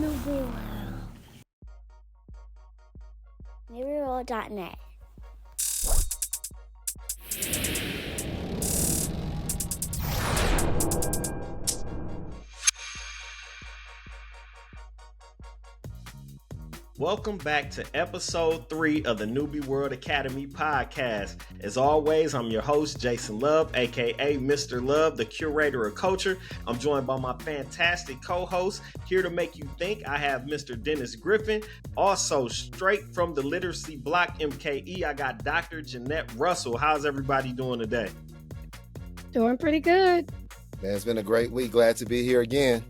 N.U.B.Y. Welcome back to episode 3 of the N.U.B.Y World Academy podcast. As always, I'm your host, Jason Love, aka Mr. Love, the curator of culture. I'm joined by my fantastic co-host. Here to make you think, I have Mr. Dennis Griffin. Also, straight from the Literacy Block MKE, I got Dr. Jeanette Russell. How's everybody doing today? Doing pretty good. Man, it's been a great week. Glad to be here again.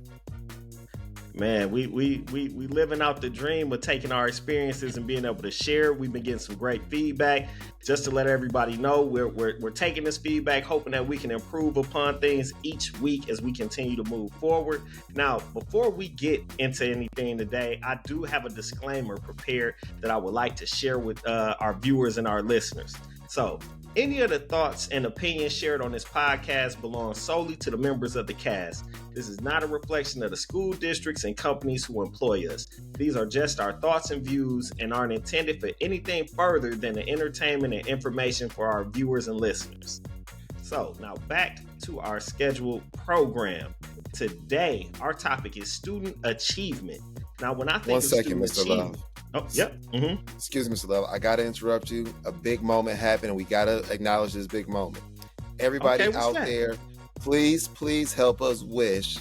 Man, we living out the dream of taking our experiences and being able to share. We've been getting some great feedback. Just to let everybody know, we're taking this feedback, hoping that we can improve upon things each week as we continue to move forward. Now, before we get into anything today, I do have a disclaimer prepared that I would like to share with our viewers and our listeners. So, any of the thoughts and opinions shared on this podcast belong solely to the members of the cast. This is not a reflection of the school districts and companies who employ us. These are just our thoughts and views and aren't intended for anything further than the entertainment and information for our viewers and listeners. So now back to our scheduled program. Today, our topic is student achievement. Now, when I think of student achievement... Oh, yep. Mm-hmm. Excuse me, Mr. Love. I got to interrupt you. A big moment happened, and we got to acknowledge this big moment. Everybody out there, please help us wish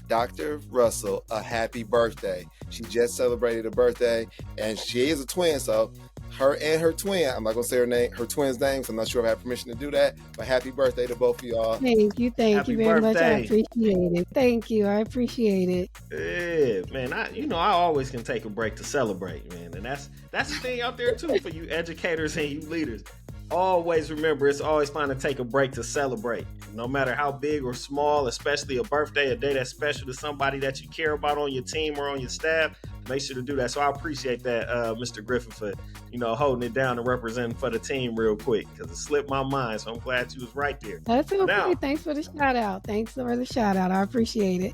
Dr. Russell a happy birthday. She just celebrated a birthday, and she is a twin, so her and her twin, I'm not going to say her twin's name, so I'm not sure if I have permission to do that, but happy birthday to both of y'all. Thank you very much. I appreciate it. Thank you. I appreciate it. Yeah, man, I always can take a break to celebrate, man. And that's the thing out there too for you educators and you leaders. Always remember, it's always fine to take a break to celebrate. No matter how big or small, especially a birthday, a day that's special to somebody that you care about on your team or on your staff, make sure to do that. So I appreciate that, Mr. Griffin, for holding it down and representing for the team real quick, because it slipped my mind. So I'm glad you was right there. That's okay. Now, thanks for the shout out. I appreciate it.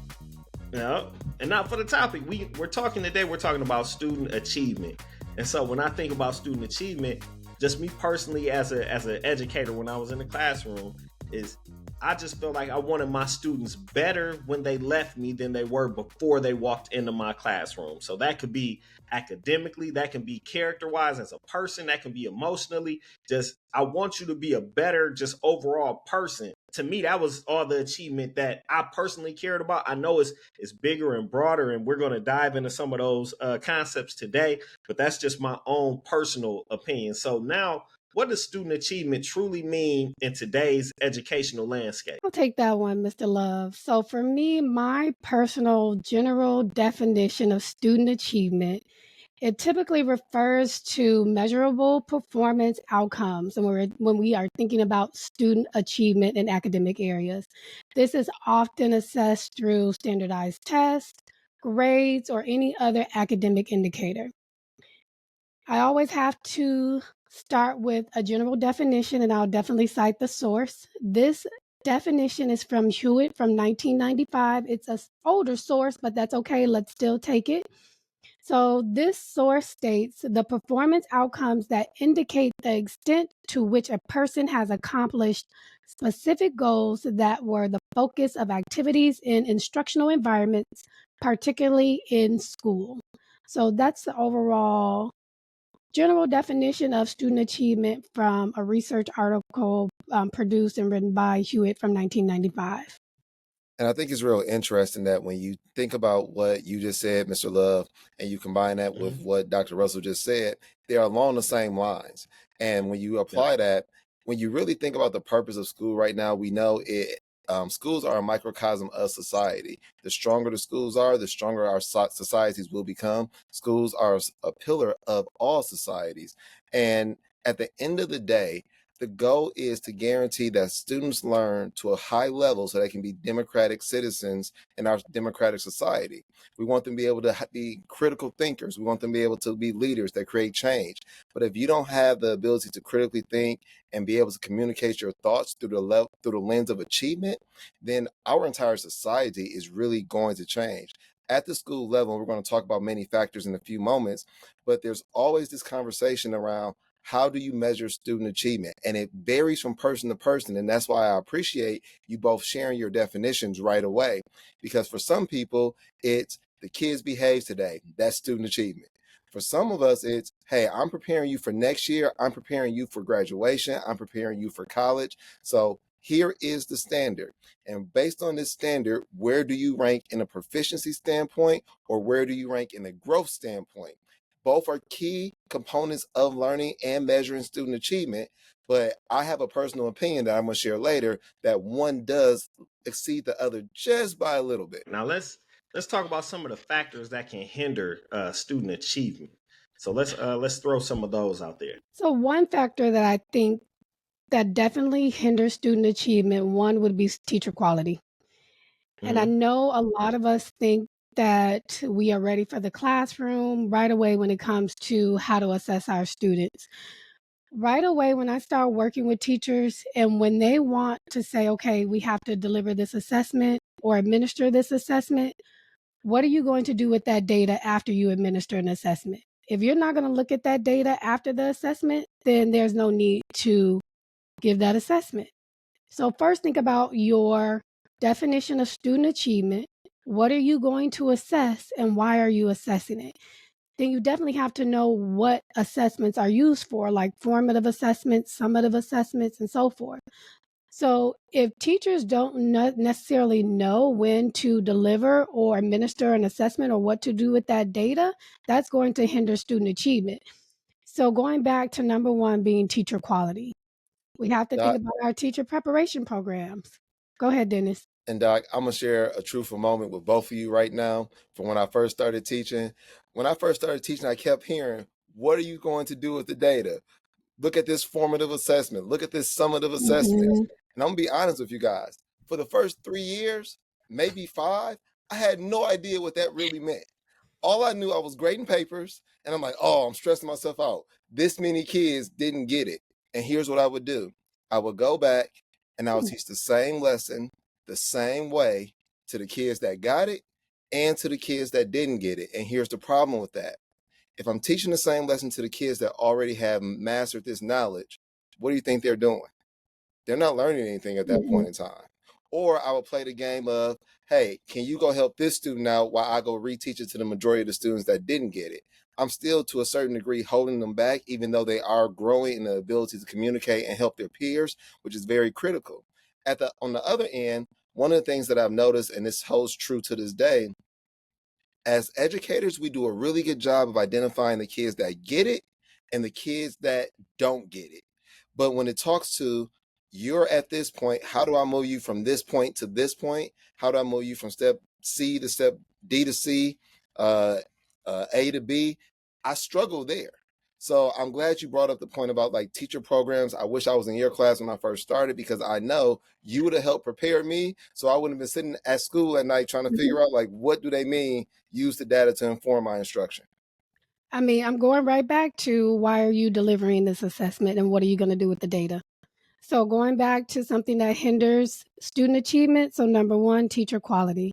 Yeah, and now for the topic, we're talking today. We're talking about student achievement, and so when I think about student achievement, just me personally as an educator, when I was in the classroom, is I just felt like I wanted my students better when they left me than they were before they walked into my classroom. So that could be academically, that can be character-wise as a person, that can be emotionally. Just, I want you to be a better, just overall person. To me, that was all the achievement that I personally cared about. I know it's bigger and broader, and we're going to dive into some of those concepts today, but that's just my own personal opinion. So now, what does student achievement truly mean in today's educational landscape? I'll take that one, Mr. Love. So for me, my personal general definition of student achievement, it typically refers to measurable performance outcomes when we are thinking about student achievement in academic areas. This is often assessed through standardized tests, grades, or any other academic indicator. I always have to start with a general definition, and I'll definitely cite the source. This definition is from Hewitt from 1995. It's an older source, but that's okay. Let's still take it. So this source states the performance outcomes that indicate the extent to which a person has accomplished specific goals that were the focus of activities in instructional environments, particularly in school. So that's the overall general definition of student achievement from a research article produced and written by Hewitt from 1995. And I think it's real interesting that when you think about what you just said, Mr. Love, and you combine that with what Dr. Russell just said, they're along the same lines. And when you apply that, when you really think about the purpose of school right now, we know schools are a microcosm of society. The stronger the schools are, the stronger our societies will become. Schools are a pillar of all societies. And at the end of the day, the goal is to guarantee that students learn to a high level so they can be democratic citizens in our democratic society. We want them to be able to be critical thinkers. We want them to be able to be leaders that create change. But if you don't have the ability to critically think and be able to communicate your thoughts through the lens of achievement, then our entire society is really going to change. at the school level, we're going to talk about many factors in a few moments, but there's always this conversation around how do you measure student achievement? And it varies from person to person. And that's why I appreciate you both sharing your definitions right away. Because for some people, it's the kids behave today. That's student achievement. For some of us, it's, hey, I'm preparing you for next year. I'm preparing you for graduation. I'm preparing you for college. So here is the standard. And based on this standard, where do you rank in a proficiency standpoint, or where do you rank in a growth standpoint? Both are key components of learning and measuring student achievement. But I have a personal opinion that I'm going to share later that one does exceed the other just by a little bit. Now let's talk about some of the factors that can hinder student achievement. So let's throw some of those out there. So one factor that I think that definitely hinders student achievement, one would be teacher quality. And I know a lot of us think that we are ready for the classroom right away when it comes to how to assess our students. Right away, when I start working with teachers and when they want to say, okay, we have to deliver this assessment or administer this assessment, what are you going to do with that data after you administer an assessment? If you're not going to look at that data after the assessment, then there's no need to give that assessment. So first think about your definition of student achievement. What are you going to assess and why are you assessing it? Then you definitely have to know what assessments are used for, like formative assessments, summative assessments, and so forth. So if teachers don't necessarily know when to deliver or administer an assessment or what to do with that data, that's going to hinder student achievement. So going back to number one being teacher quality, we have to think Doc, about our teacher preparation programs. Go ahead, Dennis. and Doc, I'm going to share a truthful moment with both of you right now from when I first started teaching. When I first started teaching, I kept hearing, what are you going to do with the data? Look at this formative assessment. Look at this summative assessment. Mhm. And I'm going to be honest with you guys. For the first 3 years, maybe 5, I had no idea what that really meant. All I knew, I was grading papers, and I'm like, oh, I'm stressing myself out. This many kids didn't get it. And here's what I would do. I would go back and I would teach the same lesson the same way to the kids that got it and to the kids that didn't get it. And here's the problem with that. If I'm teaching the same lesson to the kids that already have mastered this knowledge, what do you think they're doing? They're not learning anything at that point in time. Or I will play the game of, hey, can you go help this student out while I go reteach it to the majority of the students that didn't get it? I'm still, to a certain degree, holding them back, even though they are growing in the ability to communicate and help their peers, which is very critical. On the other end, one of the things that I've noticed, and this holds true to this day, as educators, we do a really good job of identifying the kids that get it and the kids that don't get it. But when it talks to, you're at this point, how do I move you from this point to this point? How do I move you from step C to step D to C, A to B? I struggle there. So I'm glad you brought up the point about like teacher programs. I wish I was in your class when I first started, because I know you would have helped prepare me. So I wouldn't have been sitting at school at night trying to figure out like, what do they mean? Use the data to inform my instruction. I mean, I'm going right back to why are you delivering this assessment and what are you going to do with the data? So going back to something that hinders student achievement. So number one, teacher quality.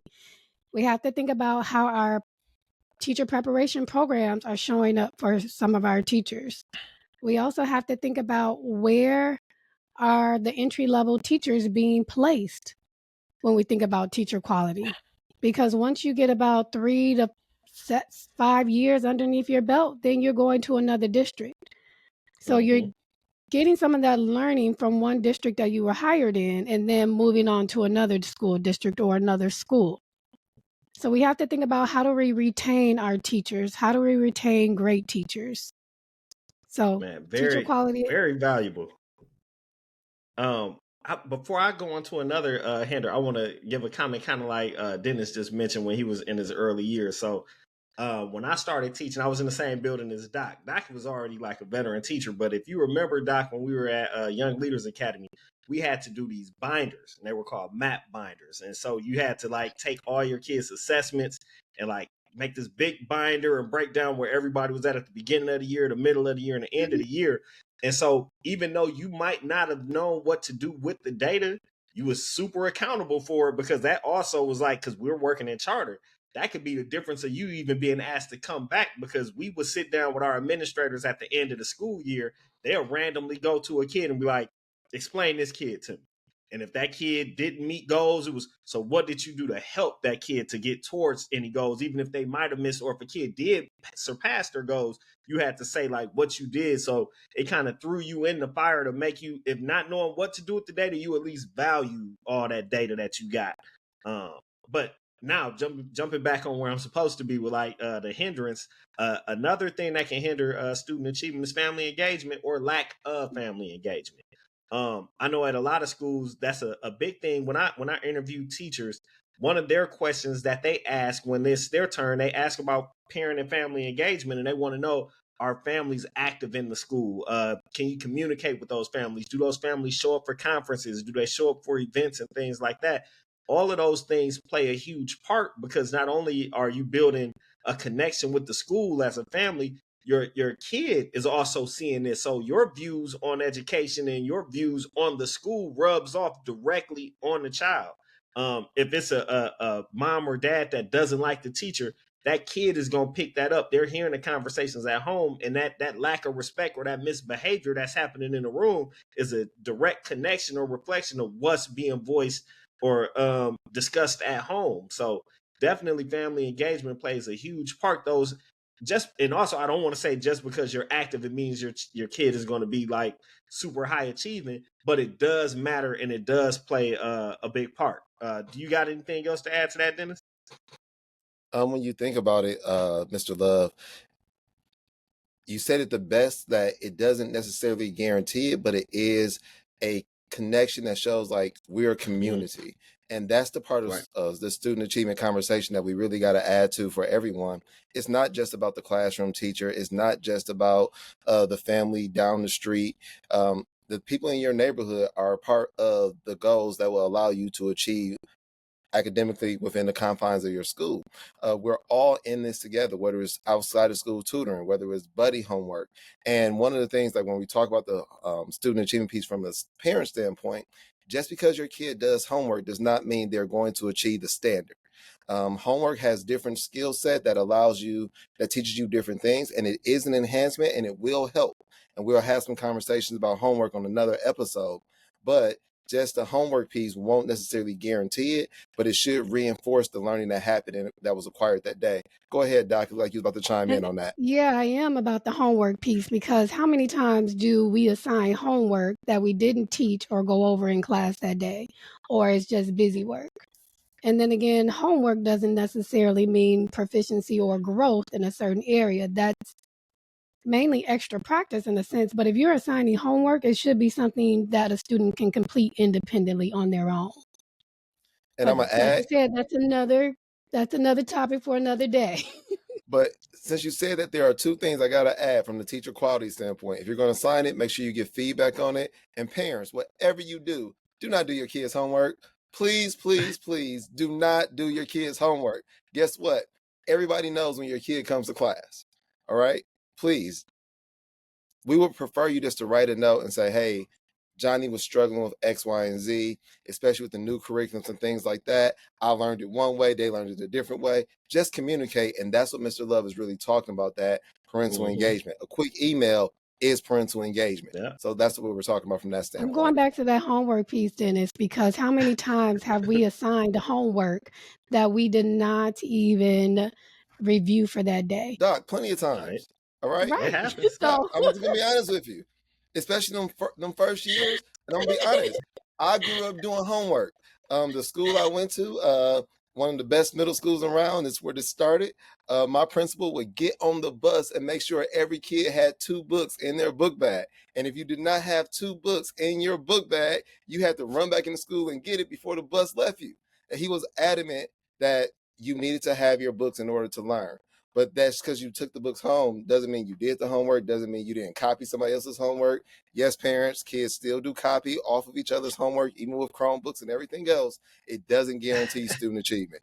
We have to think about how our teacher preparation programs are showing up for some of our teachers. We also have to think about where are the entry level teachers being placed when we think about teacher quality. Because once you get about 3 to 5 years underneath your belt, then you're going to another district. So you're getting some of that learning from one district that you were hired in and then moving on to another school district or another school. So we have to think about, how do we retain our teachers? How do we retain great teachers? So Man, teacher quality. very valuable. Before I go on to another hinder, I want to give a comment, kind of like Dennis just mentioned when he was in his early years. So when I started teaching, I was in the same building as Doc. Doc was already like a veteran teacher, but if you remember, Doc, when we were at Young Leaders Academy, we had to do these binders, and they were called map binders. And so you had to like take all your kids' assessments and like make this big binder and break down where everybody was at the beginning of the year, the middle of the year, and the end of the year. And so even though you might not have known what to do with the data, you was super accountable for it, because that also was like, because we're working in charter. that could be the difference of you even being asked to come back, because we would sit down with our administrators at the end of the school year. They'll randomly go to a kid and be like, explain this kid to me. And if that kid didn't meet goals, it was, so what did you do to help that kid to get towards any goals, even if they might have missed, or if a kid did surpass their goals, you had to say like what you did. So it kind of threw you in the fire to make you, if not knowing what to do with the data, you at least value all that data that you got. But now jumping back on where I'm supposed to be with like the hindrance, another thing that can hinder student achievement is family engagement or lack of family engagement. I know at a lot of schools that's a big thing. When I interview teachers, one of their questions that they ask when it's their turn, they ask about parent and family engagement, and they want to know, are families active in the school? Can you communicate with those families? Do those families show up for conferences? Do they show up for events and things like that? All of those things play a huge part, because not only are you building a connection with the school as a family, your kid is also seeing this. So your views on education and your views on the school rubs off directly on the child. If it's a mom or dad that doesn't like the teacher, that kid is going to pick that up. They're hearing the conversations at home, and that lack of respect or that misbehavior that's happening in the room is a direct connection or reflection of what's being voiced or discussed at home. So definitely family engagement plays a huge part. Those just, and also I don't want to say just because you're active it means your kid is going to be like super high achieving, but it does matter and it does play a big part. Do you got anything else to add to that, Dennis? When you think about it, Mr. Love, you said it the best, that it doesn't necessarily guarantee it, but it is a connection that shows like we're a community. And that's the part of, Right. of the student achievement conversation that we really got to add to for everyone. It's not just about the classroom teacher. It's not just about the family down the street. The people in your neighborhood are a part of the goals that will allow you to achieve academically within the confines of your school. We're all in this together, whether it's outside of school tutoring, whether it's buddy homework. And one of the things, like when we talk about the student achievement piece from a parent standpoint, just because your kid does homework does not mean they're going to achieve the standard. Homework has different skill set that allows you, that teaches you different things, and it is an enhancement and it will help. And we'll have some conversations about homework on another episode. But just the homework piece won't necessarily guarantee it, but it should reinforce the learning that happened and that was acquired that day. Go ahead, Doc, like you was about to chime in on that. Yeah, I am about the homework piece, because how many times do we assign homework that we didn't teach or go over in class that day, or it's just busy work? And then again, homework doesn't necessarily mean proficiency or growth in a certain area. That's mainly extra practice in a sense. But if you're assigning homework, it should be something that a student can complete independently on their own. And I'm But gonna like you add, said, that's another topic for another day. but since you said that, there are two things I gotta add from the teacher quality standpoint. If you're gonna sign it, make sure you give feedback on it. And parents, whatever you do not do your kids' homework. Please, please, please do not do your kids' homework. Guess what? Everybody knows when your kid comes to class. All right? Please, we would prefer you just to write a note and say, hey, Johnny was struggling with X, Y, and Z, especially with the new curriculums and things like that. I learned it one way, they learned it a different way. Just communicate. And that's what Mr. Love is really talking about, that parental engagement. A quick email is parental engagement. Yeah. So that's what we're talking about from that I'm standpoint. going back to that homework piece, Dennis, because how many times have we assigned homework that we did not even review for that day? Doc, plenty of times. Right. All right? It Right. happens. Doc, So I'm just going to be honest with you, especially them first years. And I'm going to be honest, I grew up doing homework. The school I went to, one of the best middle schools around, is where this started. My principal would get on the bus and make sure every kid had 2 books in their book bag. And if you did not have 2 books in your book bag, you had to run back into school and get it before the bus left you. And he was adamant that you needed to have your books in order to learn. But that's because you took the books home. Doesn't mean you did the homework. Doesn't mean you didn't copy somebody else's homework. Yes, parents, kids still do copy off of each other's homework, even with Chromebooks and everything else. It doesn't guarantee student achievement.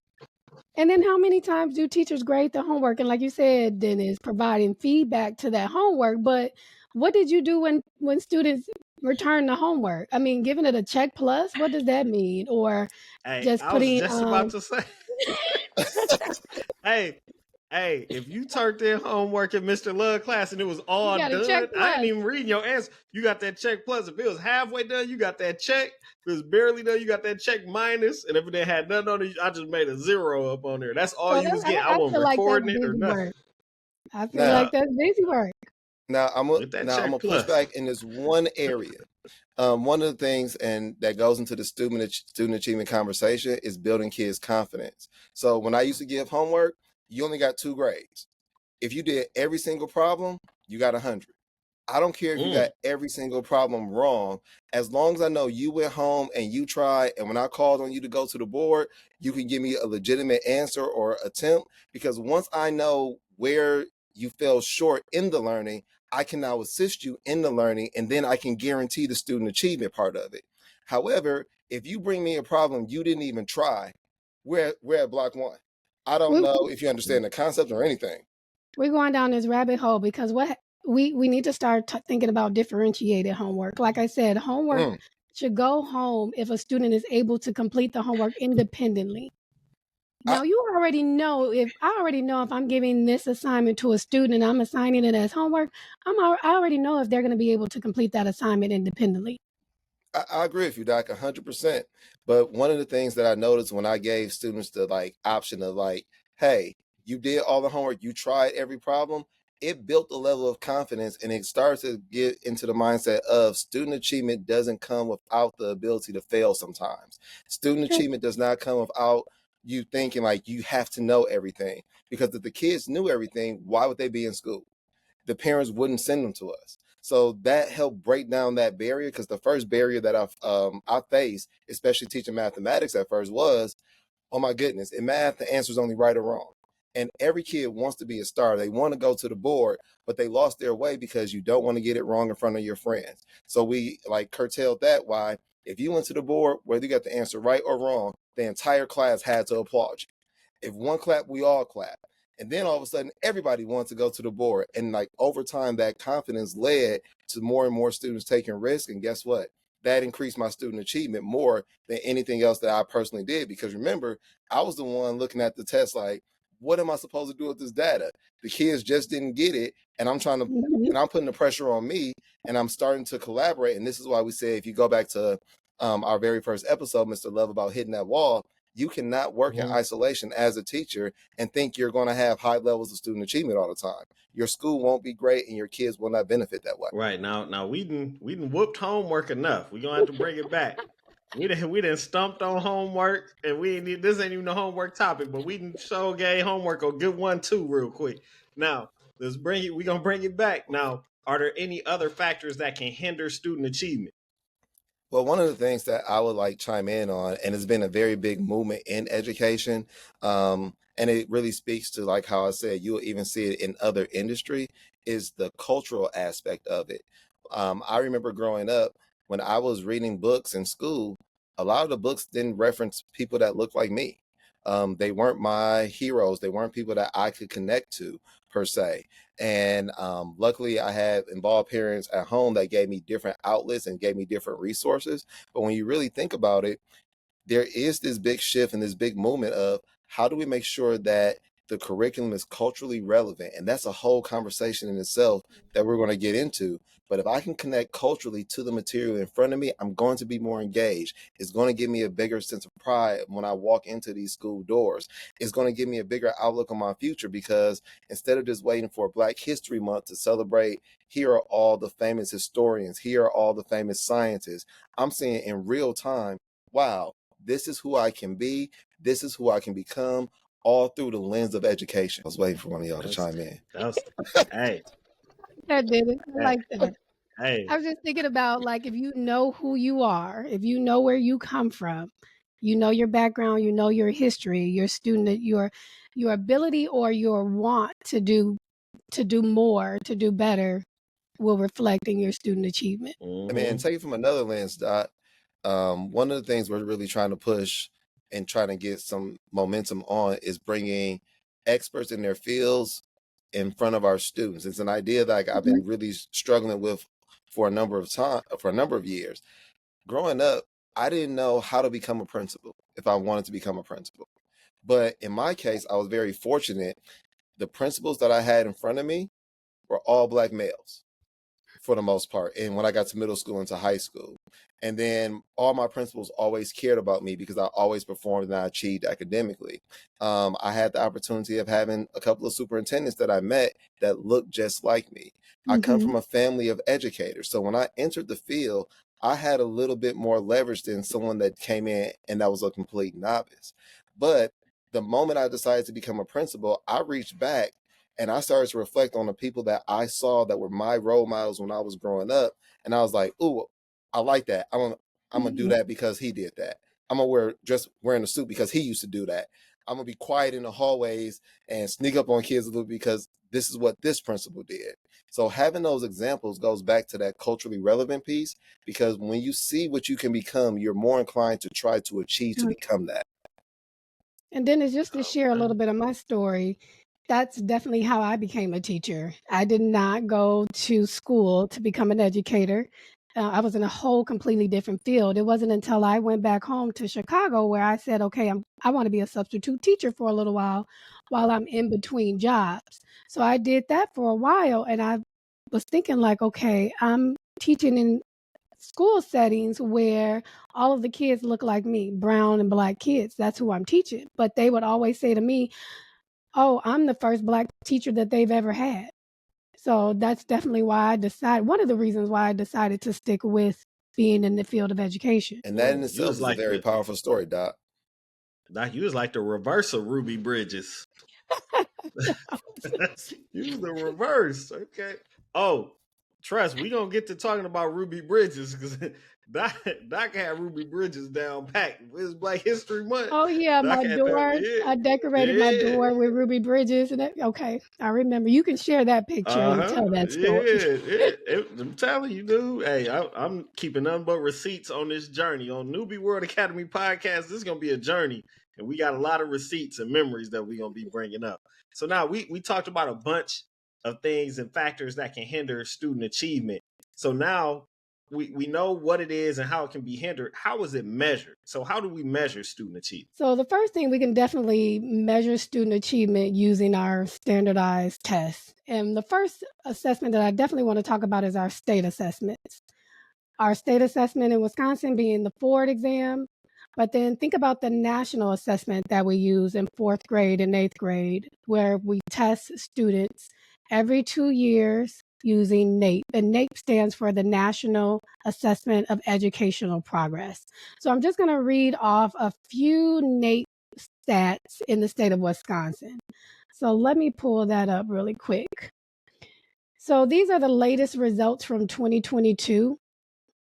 And then how many times do teachers grade the homework? And like you said, Dennis, providing feedback to that homework. But what did you do when students return the homework? I mean, giving it a check plus, what does that mean? Or Hey, just I was putting just about to say. Hey, if you turned in homework in Mr. Love class and it was all got a check done, I ain't plus. even reading your answer. You got that check plus. If it was halfway done, you got that check. If it was barely done, you got that check minus. And if it didn't have nothing on it, I just made a 0 up on there. That's all So you was getting. I I wasn't feel like that's recording it or busy nothing. work. I feel Now, like that's busy work. now With that I'm gonna check push plus. back in this one area. One of the things, and that goes into the student achievement conversation, is building kids' confidence. So when I used to give homework, you only got 2 grades. If you did every single problem, you got 100. I don't care if you got every single problem wrong, as long as I know you went home and you tried, and when I called on you to go to the board, you can give me a legitimate answer or attempt. Because once I know where you fell short in the learning, I can now assist you in the learning, and then I can guarantee the student achievement part of it. However, if you bring me a problem you didn't even try, we're at block 1. I don't We, know if you understand the concept or anything. we're going down this rabbit hole because what we need to start thinking about differentiated homework. Like I said, homework should go home if a student is able to complete the homework independently. Now I already know if I'm giving this assignment to a student and I'm assigning it as homework, I already know if they're going to be able to complete that assignment independently. I agree with you, Doc, 100%. But one of the things that I noticed when I gave students the option of hey, you did all the homework, you tried every problem, it built a level of confidence, and it starts to get into the mindset of student achievement doesn't come without the ability to fail sometimes. Student achievement does not come without you thinking you have to know everything. Because if the kids knew everything, why would they be in school? The parents wouldn't send them to us. So that helped break down that barrier, because the first barrier that I faced, especially teaching mathematics at first, was, oh my goodness, in math the answer is only right or wrong. And every kid wants to be a star. They want to go to the board, but they lost their way because you don't want to get it wrong in front of your friends. So we curtailed that. Why? If you went to the board, whether you got the answer right or wrong, the entire class had to applaud you. If one clap, we all clap. And then all of a sudden, everybody wants to go to the board. And over time, that confidence led to more and more students taking risks. And guess what? That increased my student achievement more than anything else that I personally did. Because remember, I was the one looking at the test what am I supposed to do with this data? The kids just didn't get it. And I'm trying to, and I'm putting the pressure on me, and I'm starting to collaborate. And this is why we say, if you go back to our very first episode, Mr. Love, about hitting that wall, you cannot work in isolation as a teacher and think you're going to have high levels of student achievement all the time. Your school won't be great, and your kids will not benefit that way. Right now we didn't whooped homework enough. We're gonna have to bring it back. We didn't stumped on homework, and this ain't even the homework topic, but we didn't show gay homework a good 1-2 real quick. Now we're gonna bring it back. Now, are there any other factors that can hinder student achievement? Well, one of the things that I would chime in on, and it's been a very big movement in education, and it really speaks to how I said, you'll even see it in other industry, is the cultural aspect of it. I remember growing up, when I was reading books in school, a lot of the books didn't reference people that looked like me. They weren't my heroes. They weren't people that I could connect to per se. And luckily, I had involved parents at home that gave me different outlets and gave me different resources. But when you really think about it, there is this big shift and this big movement of, how do we make sure that the curriculum is culturally relevant? And that's a whole conversation in itself that we're going to get into. But if I can connect culturally to the material in front of me, I'm going to be more engaged. It's going to give me a bigger sense of pride when I walk into these school doors. It's going to give me a bigger outlook on my future, because instead of just waiting for Black History Month to celebrate, here are all the famous historians, here are all the famous scientists, I'm seeing in real time, wow, this is who I can be. This is who I can become, all through the lens of education. I was waiting for one of y'all to chime in. Hey. That did it. I like that. Hey. I was just thinking about if you know who you are, if you know where you come from, you know your background, you know your history, your student, your ability or your want to do more, to do better, will reflect in your student achievement. I mean, take it from another lens, Dot. One of the things we're really trying to push and trying to get some momentum on is bringing experts in their fields in front of our students. It's an idea that I've been really struggling with for a number of years. Growing up, I didn't know how to become a principal if I wanted to become a principal. But in my case, I was very fortunate. The principals that I had in front of me were all Black males for the most part. And when I got to middle school into high school, and then all my principals always cared about me because I always performed and I achieved academically. I had the opportunity of having a couple of superintendents that I met that looked just like me. I come from a family of educators. So when I entered the field, I had a little bit more leverage than someone that came in and that was a complete novice. But the moment I decided to become a principal, I reached back and I started to reflect on the people that I saw that were my role models when I was growing up. And I was like, ooh, I like that. I'm gonna do that because he did that. I'm gonna wearing a suit because he used to do that. I'm gonna be quiet in the hallways and sneak up on kids a little because this is what this principal did. So having those examples goes back to that culturally relevant piece, because when you see what you can become, you're more inclined to try to achieve to become that. And then it's just to share a little bit of my story. That's definitely how I became a teacher. I did not go to school to become an educator. I was in a whole completely different field. It wasn't until I went back home to Chicago where I said, okay, I want to be a substitute teacher for a little while I'm in between jobs. So I did that for a while, and I was thinking like, okay, I'm teaching in school settings where all of the kids look like me, brown and Black kids. That's who I'm teaching. But they would always say to me, oh, I'm the first Black teacher that they've ever had. So that's definitely why one of the reasons why I decided to stick with being in the field of education. And that in You itself was is a like very powerful story, Doc. you was like the reverse of Ruby Bridges. You was the reverse. Okay. Oh, trust, we gonna get to talking about Ruby Bridges because Doc had Ruby Bridges down packed. It's Black History Month. Oh yeah, Doc my had that. door. Yeah. I decorated my Yeah. door with Ruby Bridges, and okay, I remember. You can share that picture and tell that story. I'm telling you, dude. Hey, I'm keeping nothing but receipts on this journey on Newbie World Academy podcast. This is gonna be a journey, and we got a lot of receipts and memories that we're gonna be bringing up. So now we talked about a bunch of things and factors that can hinder student achievement. So now we know what it is and how it can be hindered. How is it measured? So how do we measure student achievement? So the first thing, we can definitely measure student achievement using our standardized tests. And the first assessment that I definitely want to talk about is our state assessments. Our state assessment in Wisconsin being the Ford exam, but then think about the national assessment that we use in 4th grade and 8th grade, where we test students every 2 years using NAEP. And NAEP stands for the National Assessment of Educational Progress. So I'm just going to read off a few NAEP stats in the state of Wisconsin. So let me pull that up really quick. So these are the latest results from 2022.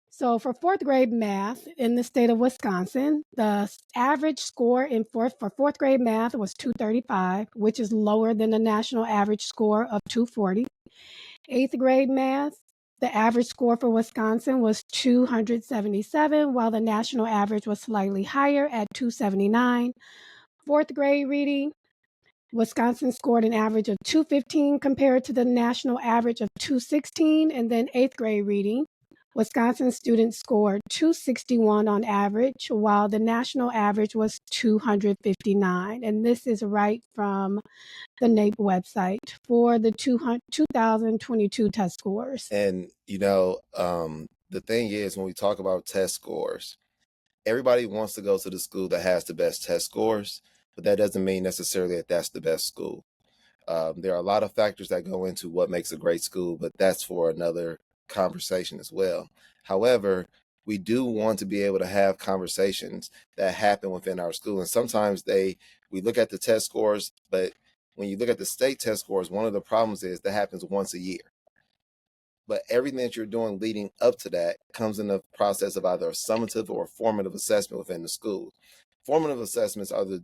So for 4th grade math in the state of Wisconsin, the average score for 4th grade math was 235, which is lower than the national average score of 240. 8th grade math, the average score for Wisconsin was 277, while the national average was slightly higher at 279. 4th grade reading, Wisconsin scored an average of 215 compared to the national average of 216. And then 8th grade reading, Wisconsin students scored 261 on average, while the national average was 259. And this is right from the NAEP website for the 2022 test scores. And the thing is, when we talk about test scores, everybody wants to go to the school that has the best test scores, but that doesn't mean necessarily that that's the best school. There are a lot of factors that go into what makes a great school, but that's for another conversation as well. However, we do want to be able to have conversations that happen within our school. And sometimes we look at the test scores, but when you look at the state test scores, one of the problems is that happens once a year. But everything that you're doing leading up to that comes in the process of either a summative or a formative assessment within the school. Formative assessments are the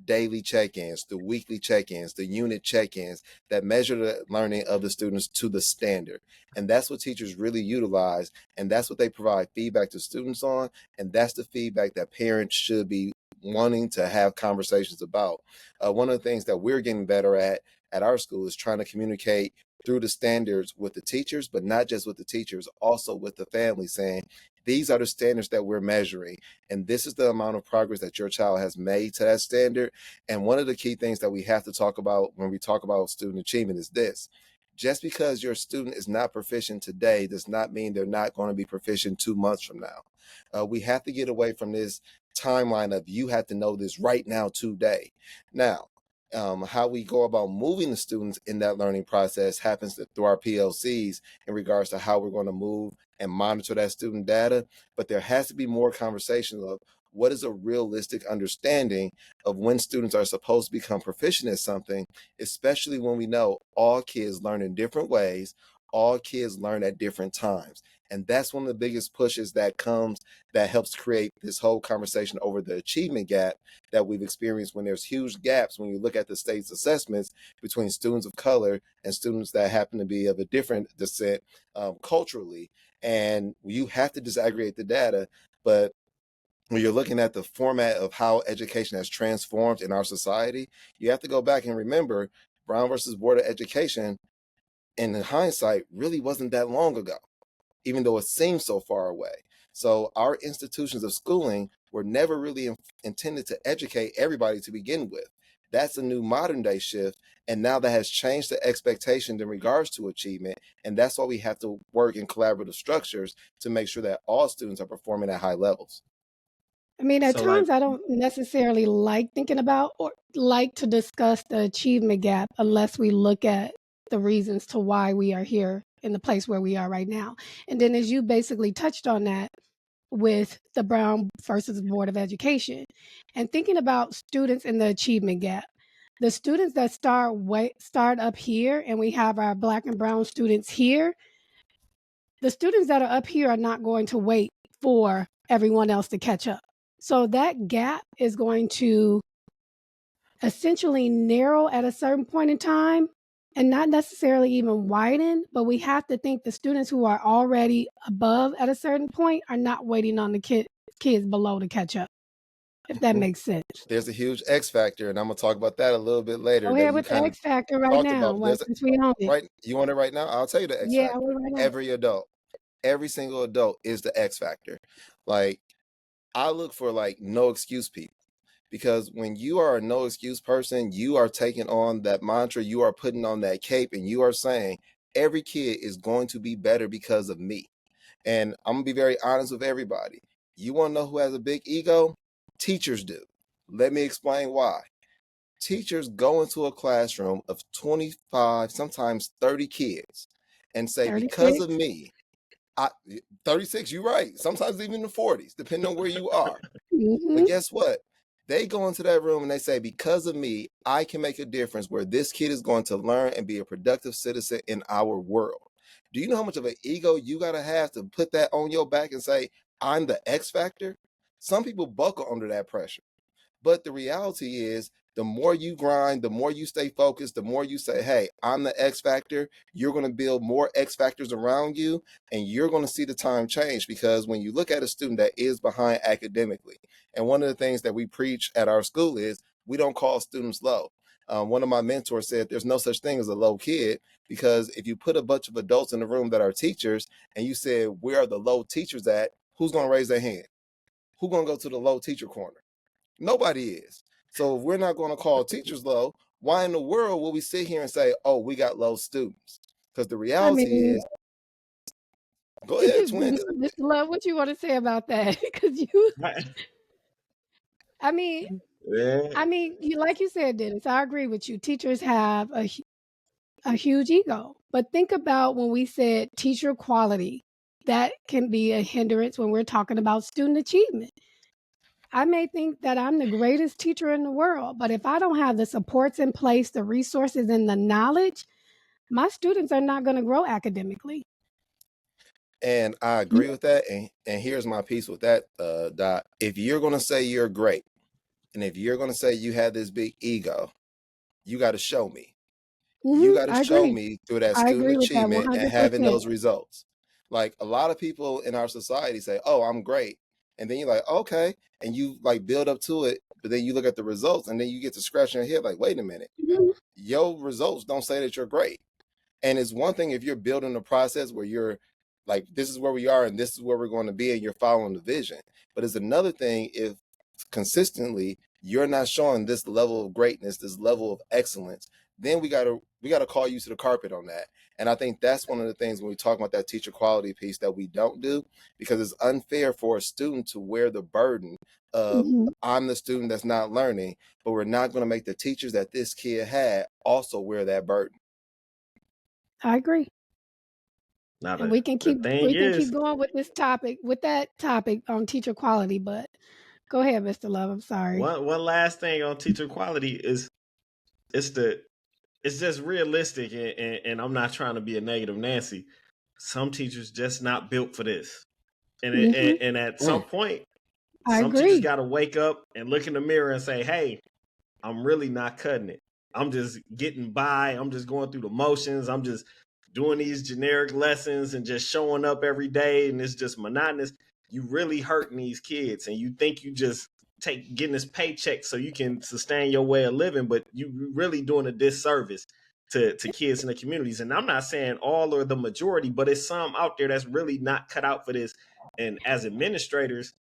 daily check-ins, the weekly check-ins, the unit check-ins that measure the learning of the students to the standard. And that's what teachers really utilize, and that's what they provide feedback to students on, and that's the feedback that parents should be wanting to have conversations about. One of the things that we're getting better at our school is trying to communicate through the standards with the teachers, but not just with the teachers, also with the family, saying These are the standards that we're measuring. And this is the amount of progress that your child has made to that standard. And one of the key things that we have to talk about when we talk about student achievement is this. Just because your student is not proficient today does not mean they're not going to be proficient 2 months from now. We have to get away from this timeline of you have to know this right now today. Now, how we go about moving the students in that learning process happens through our PLCs in regards to how we're going to move and monitor that student data. But there has to be more conversations of what is a realistic understanding of when students are supposed to become proficient at something, especially when we know all kids learn in different ways, all kids learn at different times. And that's one of the biggest pushes that helps create this whole conversation over the achievement gap that we've experienced when there's huge gaps when you look at the state's assessments between students of color and students that happen to be of a different descent culturally. And you have to disaggregate the data. But when you're looking at the format of how education has transformed in our society, you have to go back and remember Brown versus Board of Education, in hindsight, really wasn't that long ago, even though it seems so far away. So our institutions of schooling were never really intended to educate everybody to begin with. That's a new modern day shift. And now that has changed the expectations in regards to achievement. And that's why we have to work in collaborative structures to make sure that all students are performing at high levels. I mean, at So like, times I don't necessarily like thinking about or like to discuss the achievement gap unless we look at the reasons to why we are here in the place where we are right now. And then, as you basically touched on that with the Brown versus Board of Education, and thinking about students in the achievement gap, the students that start up here, and we have our Black and Brown students here. The students that are up here are not going to wait for everyone else to catch up. So that gap is going to essentially narrow at a certain point in time and not necessarily even widen, but we have to think the students who are already above at a certain point are not waiting on the kids below to catch up, if that makes sense. There's a huge X factor, and I'm going to talk about that a little bit later Go that ahead you with the kind of X factor right talked now, about. There's since we own it. right. You want it right now? I'll tell you the X Yeah, I factor. will right now. Every adult, every single adult is the X factor. Like, I look for like no excuse people, because when you are a no excuse person, you are taking on that mantra, you are putting on that cape, and you are saying every kid is going to be better because of me. And I'm gonna be very honest with everybody. You want to know who has a big ego? Teachers do. Let me explain why. Teachers go into a classroom of 25, sometimes 30 kids and say, because 36. of me, I 36, you're right. Sometimes even the 40s, depending on where you are. But Mm-hmm. guess what? They go into that room and they say, because of me, I can make a difference where this kid is going to learn and be a productive citizen in our world. Do you know how much of an ego you got to have to put that on your back and say, I'm the X factor? Some people buckle under that pressure. But the reality is, the more you grind, the more you stay focused, the more you say, hey, I'm the X factor, you're going to build more X factors around you, and you're going to see the time change. Because when you look at a student that is behind academically, and one of the things that we preach at our school is we don't call students low. One of my mentors said there's no such thing as a low kid, because if you put a bunch of adults in the room that are teachers and you said, where are the low teachers at? Who's going to raise their hand? Who's going to go to the low teacher corner? Nobody is. So if we're not going to call teachers low, why in the world will we sit here and say, oh, we got low students? Because the I reality mean, is, go ahead, twin. Mr. Love, what you want to say about that? Because you, I mean, yeah. you like you said, Dennis. I agree with you. Teachers have a huge ego, but think about when we said teacher quality. That can be a hindrance when we're talking about student achievement. I may think that I'm the greatest teacher in the world, but if I don't have the supports in place, the resources, and the knowledge, my students are not going to grow academically. And I agree with that. And here's my piece with that, Dot. If you're going to say you're great, and if you're going to say you have this big ego, you got to show me. You got to I show agree. me through that I student agree with that achievement and having 100%. those results. Like, a lot of people in our society say, oh, I'm great. And then you're like, okay. And you like build up to it. But then you look at the results and then you get to scratching your head like, wait a minute. Mhm. Your results don't say that you're great. And it's one thing if you're building a process where you're Like, this is where we are and this is where we're going to be, and you're following the vision. But it's another thing if consistently you're not showing this level of greatness, this level of excellence, then we gotta call you to the carpet on that. And I think that's one of the things when we talk about that teacher quality piece that we don't do, because it's unfair for a student to wear the burden of, Mm-hmm. I'm the student that's not learning, but we're not going to make the teachers that this kid had also wear that burden. I agree. Now And we can the keep thing is, going with this topic, with that topic on teacher quality. But go ahead, Mr. Love. I'm sorry. one last thing on teacher quality is it's the it's just realistic, and I'm not trying to be a negative Nancy. Some teachers just not built for this, Mm-hmm. and at some point, I some teachers agree. got to wake up and look in the mirror and say, "Hey, I'm really not cutting it. I'm just getting by. I'm just going through the motions. I'm just doing these generic lessons and just showing up every day, and it's just monotonous." You really hurting these kids, and you think you just getting this paycheck so you can sustain your way of living, but you really doing a disservice to kids in the communities. And I'm not saying all or the majority, but it's some out there that's really not cut out for this. And as administrators,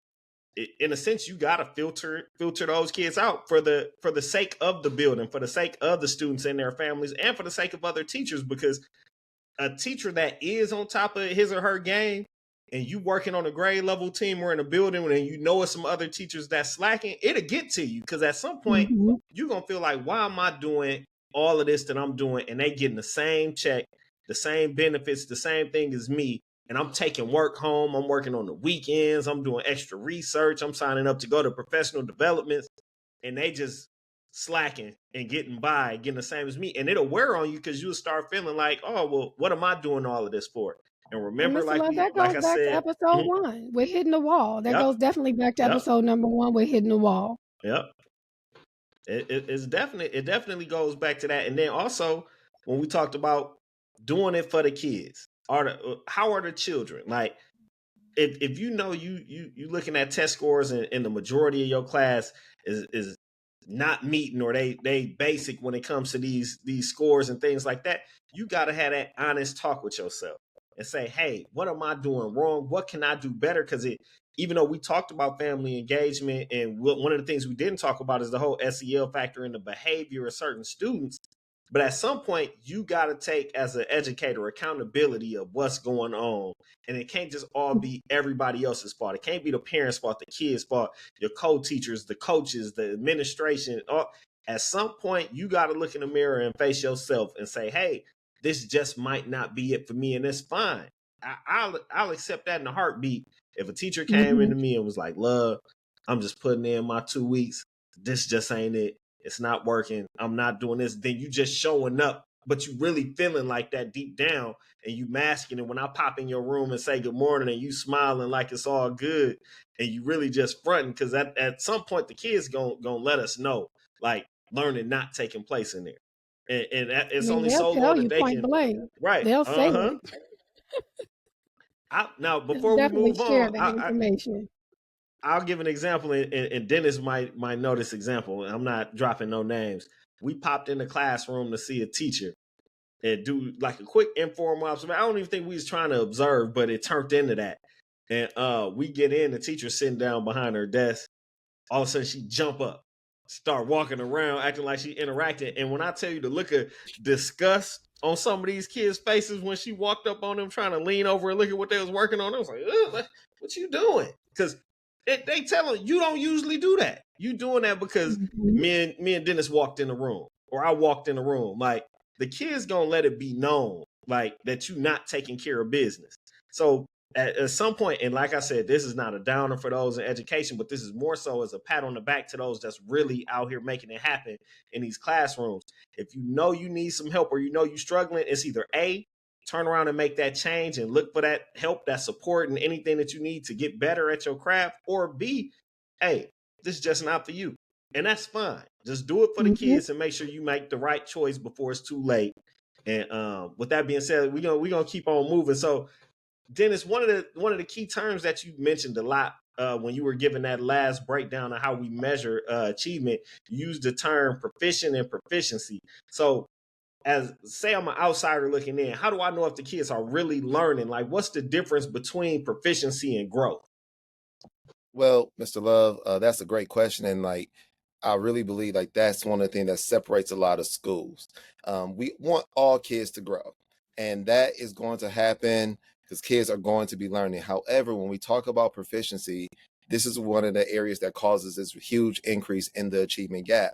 in a sense, you got to filter those kids out for the sake of the building, for the sake of the students and their families, and for the sake of other teachers. Because a teacher that is on top of his or her game, and you working on a grade level team or in a building, and you know it's some other teachers that's slacking, it'll get to you. Because at some point, Mm-hmm. you're gonna feel like, why am I doing all of this that I'm doing, and they getting the same check, the same benefits, the same thing as me, and I'm taking work home. I'm working on the weekends. I'm doing extra research. I'm signing up to go to professional developments, and they just slacking and getting by, getting the same as me. And it'll wear on you because you'll start feeling like, oh, well, what am I doing all of this for? And And remember, Mr. Love, that like goes I back to said, episode mhm, 1. We're hitting the wall. That yep, goes definitely back to yep, episode number 1. We're hitting the wall. yep. It definitely goes back to that. And then also when we talked about doing it for the kids, how are the children? Like, if you know you looking at test scores, and the majority of your class is not meeting, or they basic when it comes to these scores and things like that, you got to have that honest talk with yourself and say, hey, what am I doing wrong? What can I do better? Because even though we talked about family engagement, and one of the things we didn't talk about is the whole SEL factor in the behavior of certain students. But at some point, you got to take, as an educator, accountability of what's going on. And it can't just all be everybody else's fault. It can't be the parents' fault, the kids' fault, your co-teachers, the coaches, the administration. At some point, you got to look in the mirror and face yourself and say, hey, this just might not be it for me. And it's fine. I'll accept that in a heartbeat. If a teacher came Mm-hmm. into me and was like, love, I'm just putting in my 2 weeks. This just ain't it. It's not working. I'm not doing this. Then you just showing up, but you really feeling like that deep down, and you masking it when I pop in your room and say good morning, and you smiling like it's all good, and you really just fronting, because at some point the kids gonna let us know, like, learning not taking place in there. And I it's mean, only they'll so tell long you that they point can. blank. Right. They'll say Uh-huh. it. Now, They'll before we definitely move share on, that information. I'll give an example, and Dennis might know this example. I'm not dropping no names. We popped in the classroom to see a teacher and do like a quick informal observation. I don't even think we was trying to observe, but it turned into that. And we get in, the teacher sitting down behind her desk. All of a sudden, she jump up, start walking around, acting like she interacted. And when I tell you the look of disgust on some of these kids' faces when she walked up on them, trying to lean over and look at what they was working on, I was like, what you doing? Because they tell them, you don't usually do that. You doing that because Mm-hmm. me and Dennis walked in the room, or I walked in the room. Like, the kids gonna let it be known, like, that you not taking care of business. So at some point, and like I said, this is not a downer for those in education, but this is more so as a pat on the back to those that's really out here making it happen in these classrooms. If you know you need some help, or you know you're struggling, it's either A, turn around and make that change and look for that help, that support, and anything that you need to get better at your craft, or B, hey, this is just not for you. And that's fine. Just do it for the Mm-hmm. kids and make sure you make the right choice before it's too late. And with that being said, we're gonna keep on moving. So, Dennis, one of the key terms that you mentioned a lot when you were giving that last breakdown of how we measure achievement, you used the term proficient and proficiency. So as say I'm an outsider looking in, how do I know if the kids are really learning? Like, what's the difference between proficiency and growth? Well, Mr. Love, that's a great question, and like I really believe like that's one of the things that separates a lot of schools. We want all kids to grow, and that is going to happen because kids are going to be learning. However, when we talk about proficiency, this is one of the areas that causes this huge increase in the achievement gap.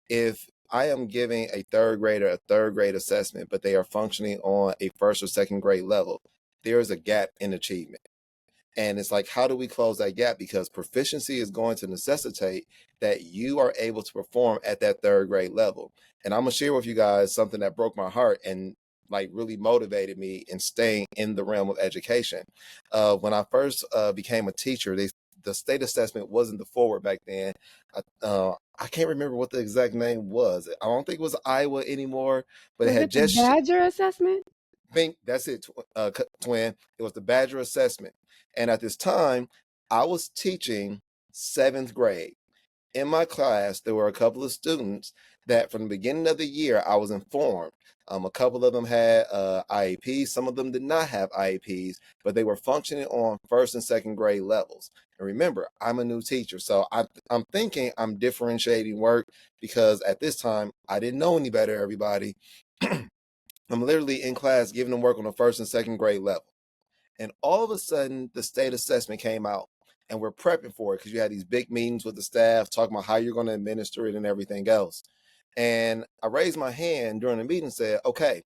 If I am giving a third grader a third grade assessment, but they are functioning on a first or second grade level, there is a gap in achievement. And it's like, how do we close that gap? Because proficiency is going to necessitate that you are able to perform at that third grade level. And I'm gonna share with you guys something that broke my heart and like really motivated me in staying in the realm of education. When I first became a teacher, the state assessment wasn't the forward back then. I can't remember what the exact name was. I don't think it was Iowa anymore, but it Was had it the just Badger assessment? think that's it, twin. It was the Badger assessment. And at this time, I was teaching seventh grade. In my class, there were a couple of students that from the beginning of the year, I was informed. A couple of them had IEPs. Some of them did not have IEPs, but they were functioning on first and second grade levels. And remember, I'm a new teacher. So I'm thinking I'm differentiating work because at this time, I didn't know any better, everybody. I'm literally in class giving them work on the first and second grade level. And all of a sudden, the state assessment came out and we're prepping for it because you had these big meetings with the staff talking about how you're going to administer it and everything else. And I raised my hand during the meeting and said, okay,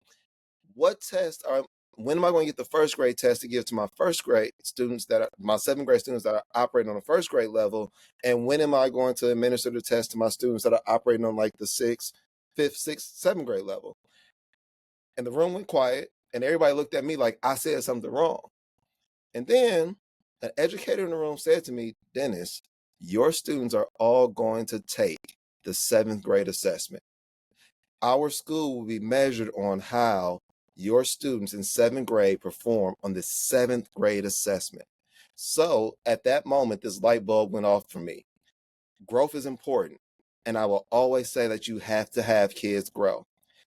what test are, when am I going to get the first grade test to give to my first grade students that are my seventh grade students that are operating on the first grade level? And when am I going to administer the test to my students that are operating on like the sixth, fifth, sixth, seventh grade level? And the room went quiet and everybody looked at me like I said something wrong. And then an educator in the room said to me, Dennis, your students are all going to take the seventh grade assessment. Our school will be measured on how your students in seventh grade perform on the seventh grade assessment. So at that moment, this light bulb went off for me. Growth is important. And I will always say that you have to have kids grow.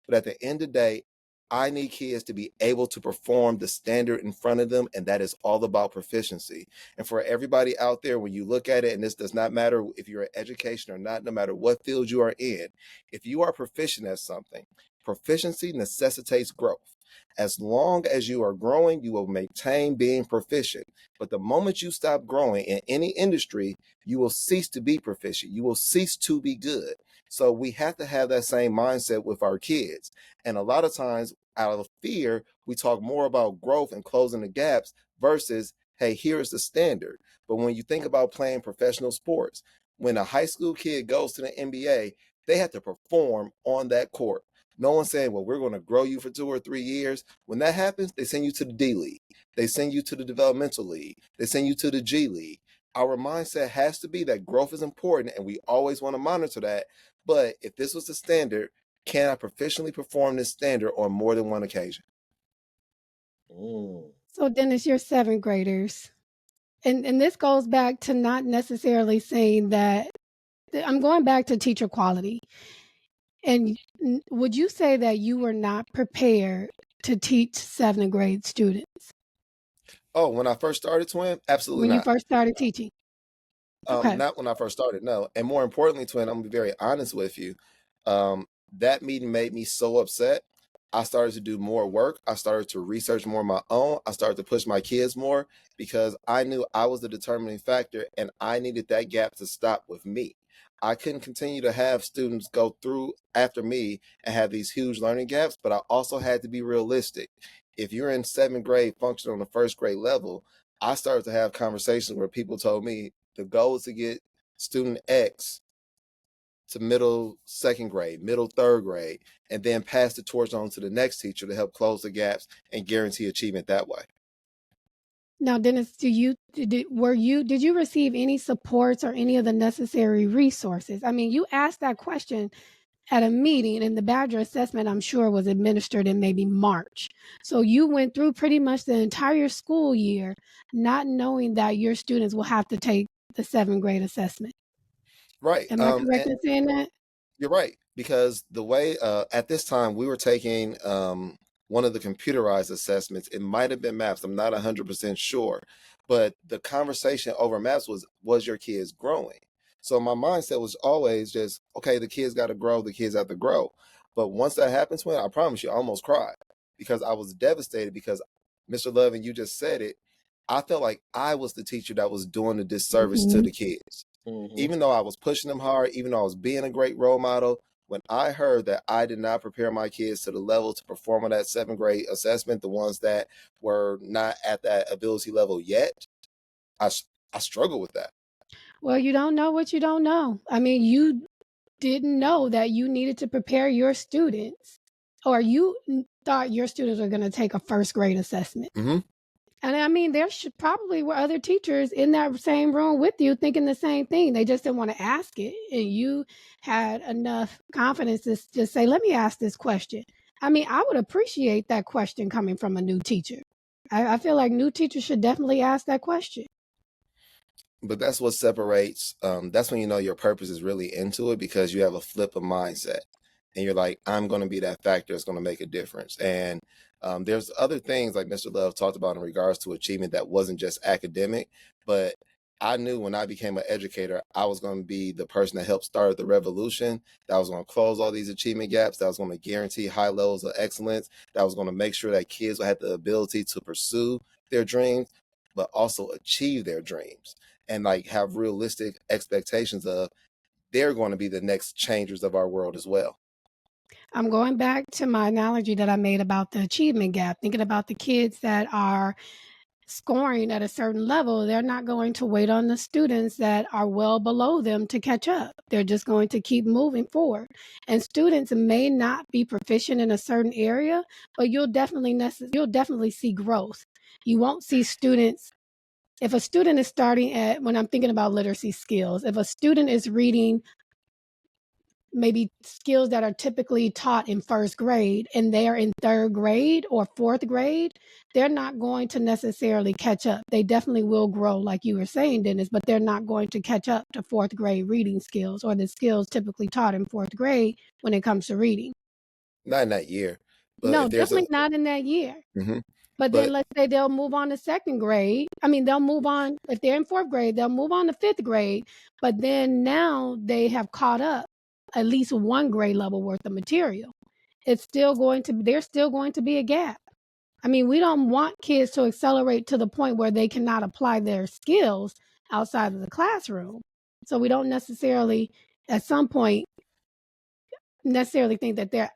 But at the end of the day, I need kids to be able to perform the standard in front of them, and that is all about proficiency. And for everybody out there, when you look at it, and this does not matter if you're in education or not, no matter what field you are in, if you are proficient at something, proficiency necessitates growth. As long as you are growing, you will maintain being proficient. But the moment you stop growing in any industry, you will cease to be proficient. You will cease to be good. So we have to have that same mindset with our kids. And a lot of times, out of fear, we talk more about growth and closing the gaps versus, hey, here's the standard. But when you think about playing professional sports, when a high school kid goes to the NBA, they have to perform on that court. No one's saying, well, we're going to grow you for 2 or 3 years. When that happens, they send you to the D League. They send you to the developmental league. They send you to the G League. Our mindset has to be that growth is important and we always want to monitor that. But if this was the standard, can I proficiently perform this standard on more than one occasion? So Dennis, you're seventh graders. And this goes back to not necessarily saying that I'm going back to teacher quality. And would you say that you were not prepared to teach seventh grade students Oh, when I first started, twin, absolutely when you not. first started teaching? Okay. Not when I first started, no. And more importantly, twin, I'm gonna be very honest with you. That meeting made me so upset. I started to do more work. I started to research more on my own. I started to push my kids more because I knew I was the determining factor and I needed that gap to stop with me. I couldn't continue to have students go through after me and have these huge learning gaps, but I also had to be realistic. If you're in seventh grade, functioning on the first grade level, I started to have conversations where people told me the goal is to get student X to middle second grade, middle third grade, and then pass the torch on to the next teacher to help close the gaps and guarantee achievement that way. Now, Dennis, did you receive any supports or any of the necessary resources? I mean, you asked that question at a meeting, and the Badger assessment, I'm sure, was administered in maybe March. So you went through pretty much the entire school year not knowing that your students will have to take the seventh grade assessment. Right. Am I correct in saying that? You're right, because the way at this time we were taking one of the computerized assessments. It might have been maps. I'm not 100% sure, but the conversation over maps was your kids growing? So my mindset was always just, okay, the kids got to grow. The kids have to grow. But once that happened, twin, I promise you, I almost cried because I was devastated because Mr. Love, and you just said it. I felt like I was the teacher that was doing a disservice to Mhm. the kids. Mm-hmm. Even though I was pushing them hard, even though I was being a great role model, when I heard that I did not prepare my kids to the level to perform on that seventh grade assessment, the ones that were not at that ability level yet, I, I struggle with that. Well, you don't know what you don't know. I mean, you didn't know that you needed to prepare your students, or you thought your students were going to take a first grade assessment. Mm-hmm. And I mean, there should probably were other teachers in that same room with you thinking the same thing. They just didn't want to ask it. And you had enough confidence to just say, let me ask this question. I mean, I would appreciate that question coming from a new teacher. I feel like new teachers should definitely ask that question. But that's what separates. That's when you know your purpose is really into it, because you have a flip of mindset and you're like, I'm going to be that factor that's going to make a difference. And there's other things like Mr. Love talked about in regards to achievement that wasn't just academic, but I knew when I became an educator, I was going to be the person that helped start the revolution, that was going to close all these achievement gaps, that was going to guarantee high levels of excellence, that was going to make sure that kids would have the ability to pursue their dreams, but also achieve their dreams, and like have realistic expectations of they're going to be the next changers of our world as well. I'm going back to my analogy that I made about the achievement gap, thinking about the kids that are scoring at a certain level. They're not going to wait on the students that are well below them to catch up. They're just going to keep moving forward. And students may not be proficient in a certain area, but you'll definitely see growth. You won't see students. If a student is starting at, when I'm thinking about literacy skills, if a student is reading maybe skills that are typically taught in first grade and they are in third grade or fourth grade, they're not going to necessarily catch up. They definitely will grow, like you were saying, Dennis, but they're not going to catch up to fourth grade reading skills or the skills typically taught in fourth grade when it comes to reading. Not in that year, but No, if there's a definitely not in that year. Mhm. But then But let's say they'll move on to second grade. I mean, they'll move on, if they're in fourth grade, they'll move on to fifth grade. But then now they have caught up at least one grade level worth of material. There's still going to be a gap. I mean, we don't want kids to accelerate to the point where they cannot apply their skills outside of the classroom. So we don't necessarily, at some point, necessarily think that they're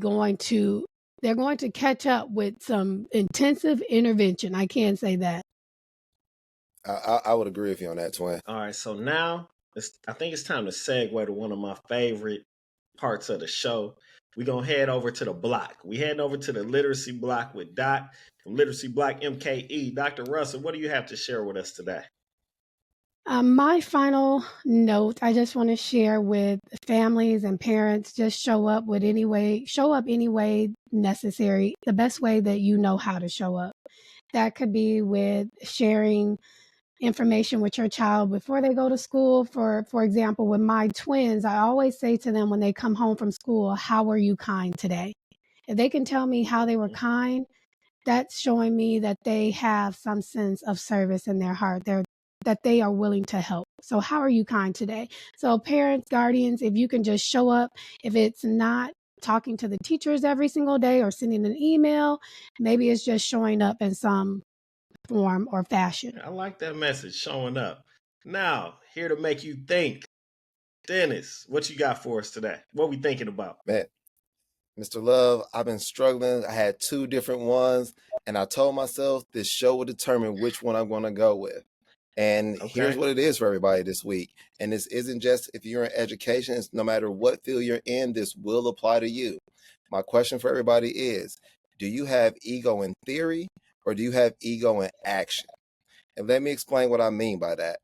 going to catch up with some intensive intervention. I can say that. I would agree with you on that, twin. All right, so now I think it's time to segue to one of my favorite parts of the show. We're gonna head over to the block. We heading over to the literacy block with Doc from Literacy Block MKE. Dr. Russell, what do you have to share with us today? My final note, I just want to share with families and parents, just show up any way necessary, the best way that you know how to show up. That could be with sharing information with your child before they go to school. For example, with my twins, I always say to them when they come home from school, how were you kind today? If they can tell me how they were kind, that's showing me that they have some sense of service in their heart. That they are willing to help. So how are you kind today? So parents, guardians, if you can just show up, if it's not talking to the teachers every single day or sending an email, maybe it's just showing up in some form or fashion. I like that message, showing up. Now, here to make you think. Dennis, what you got for us today? What we thinking about? Man, Mr. Love, I've been struggling. I had two different ones, and I told myself this show will determine which one I'm going to go with. And here's Okay. what it is for everybody this week. And this isn't just if you're in education, it's no matter what field you're in, this will apply to you. My question for everybody is, do you have ego in theory or do you have ego in action? And let me explain what I mean by that.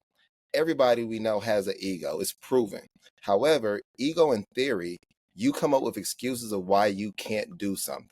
Everybody we know has an ego, it's proven. However, ego in theory, you come up with excuses of why you can't do something.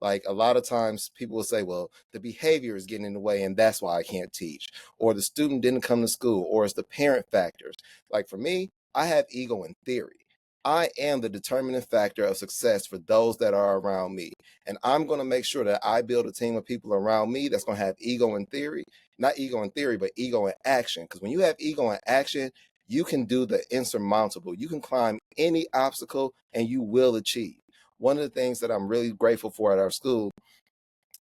Like a lot of times people will say, well, the behavior is getting in the way and that's why I can't teach. Or the student didn't come to school, or it's the parent factors. Like for me, I have ego in theory. I am the determining factor of success for those that are around me. And I'm going to make sure that I build a team of people around me that's going to have ego in theory, not ego in theory, but ego in action. Because when you have ego in action, you can do the insurmountable. You can climb any obstacle and you will achieve. One of the things that I'm really grateful for at our school,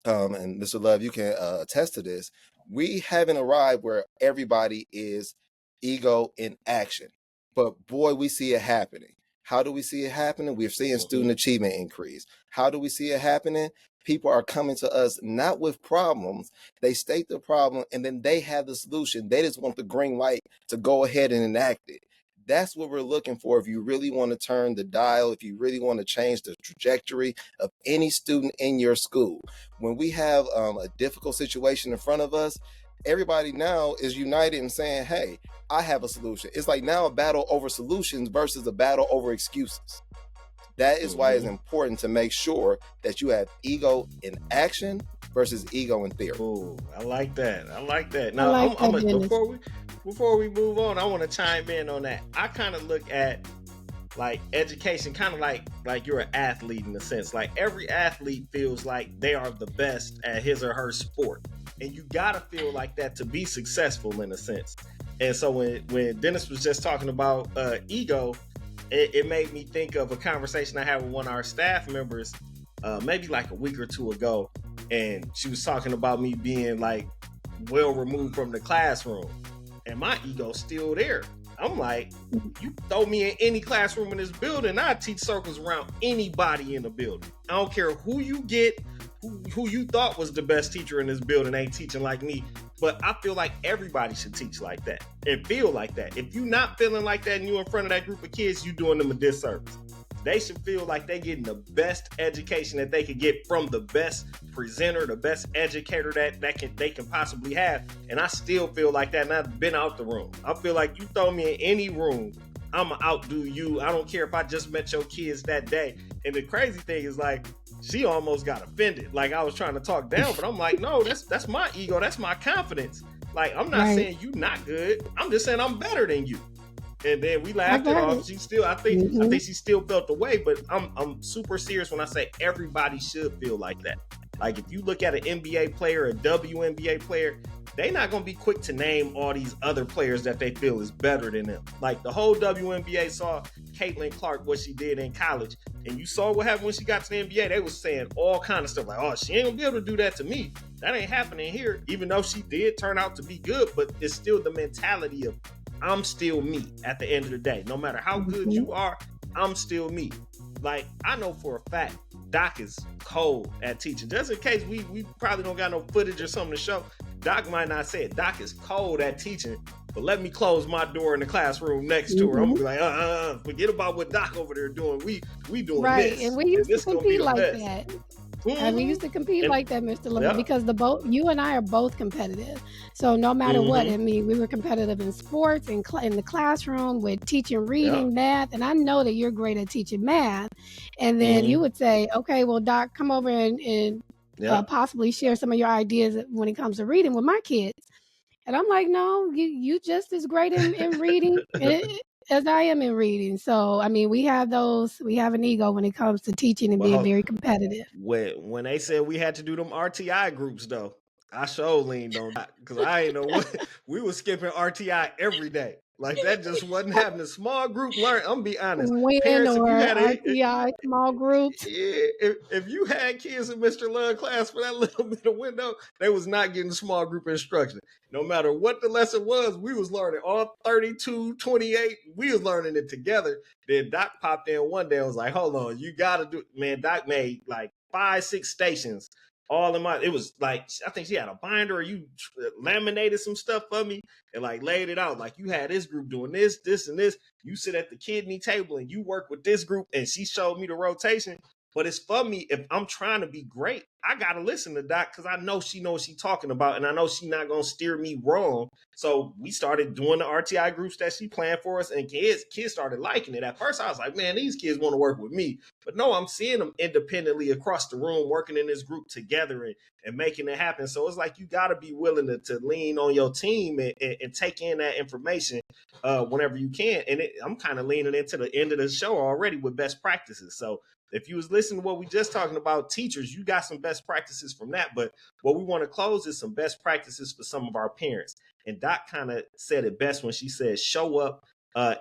and Mr. Love, you can attest to this, we haven't arrived where everybody is ego in action. But boy, we see it happening. How do we see it happening? We're seeing student achievement increase. How do we see it happening? People are coming to us not with problems. They state the problem and then they have the solution. They just want the green light to go ahead and enact it. That's what we're looking for. If you really want to turn the dial, if you really want to change the trajectory of any student in your school, when we have a difficult situation in front of us, everybody now is united in saying, hey, I have a solution. It's like now a battle over solutions versus a battle over excuses. That is why it's important to make sure that you have ego in action versus ego in theory. Oh, I like that. I like that. I Now, like that, Dennis. before we move on, I want to chime in on that. I kind of look at like education kind of like you're an athlete in a sense. Like every athlete feels like they are the best at his or her sport, and you gotta feel like that to be successful in a sense. And so when Dennis was just talking about ego, it made me think of a conversation I had with one of our staff members maybe like a week or two ago, and she was talking about me being like well removed from the classroom, and my ego's still there. I'm like, you throw me in any classroom in this building, I teach circles around anybody in the building. I don't care who you get, who you thought was the best teacher in this building ain't teaching like me. But I feel like everybody should teach like that and feel like that. If you're not feeling like that and you're in front of that group of kids, you're doing them a disservice. They should feel like they're getting the best education that they could get from the best presenter, the best educator that they can possibly have. And I still feel like that, and I've been out the room. I feel like you throw me in any room, I'ma outdo you. I don't care if I just met your kids that day. And the crazy thing is, like, she almost got offended. Like I was trying to talk down, but I'm like, no, that's my ego, that's my confidence. Like I'm not saying you not good. I'm just saying I'm better than you. And then we laughed it off. She still, I think she still felt the way, but I'm super serious when I say everybody should feel like that. Like if you look at an NBA player, a WNBA player, they're not going to be quick to name all these other players that they feel is better than them. Like the whole WNBA saw Caitlin Clark, what she did in college, and you saw what happened when she got to the NBA. They was saying all kind of stuff like, oh, she ain't going to be able to do that to me. That ain't happening here, even though she did turn out to be good, but it's still the mentality of I'm still me at the end of the day. No matter how good you are, I'm still me. Like, I know for a fact, Doc is cold at teaching. Just in case we probably don't got no footage or something to show, Doc might not say it. Doc is cold at teaching, but let me close my door in the classroom next to her. I'm gonna be like, forget about what Doc over there doing. We doing right. this. And we used to compete like that. And we used to compete like that, Mr. Lemon, because you and I are both competitive. So no matter what, I mean, we were competitive in sports, in the classroom, with teaching reading, math. And I know that you're great at teaching math. And then you would say, okay, well, Doc, come over and possibly share some of your ideas when it comes to reading with my kids. And I'm like, no, you just as great in reading as I am in reading. So, I mean, we have an ego when it comes to teaching and being very competitive. When they said we had to do them RTI groups, though, I sure leaned on that because I ain't know what we were skipping RTI every day. Like that just wasn't happening. Small group learn. I'm gonna be honest. Parents, if you had RTI small groups, if you had kids in Mr. Love class for that little bit of window, they was not getting small group instruction. No matter what the lesson was, we was learning all 32, 28. We was learning it together. Then Doc popped in one day and was like, hold on, you gotta do, man, Doc made like 5-6 stations all in my, it was like, I think she had a binder or you laminated some stuff for me and like laid it out. Like you had this group doing this, and this. You sit at the kidney table and you work with this group, and she showed me the rotation. But it's for me, if I'm trying to be great, I gotta listen to Doc because I know she knows what she's talking about, and I know she's not gonna steer me wrong. So we started doing the RTI groups that she planned for us, and kids started liking it. At first, I was like, man, these kids want to work with me. But no, I'm seeing them independently across the room, working in this group together and making it happen. So it's like you gotta be willing to lean on your team and take in that information whenever you can. And I'm kind of leaning into the end of the show already with best practices. So if you was listening to what we just talking about, teachers, you got some best practices from that. But what we want to close is some best practices for some of our parents. And Doc kind of said it best when she said, show up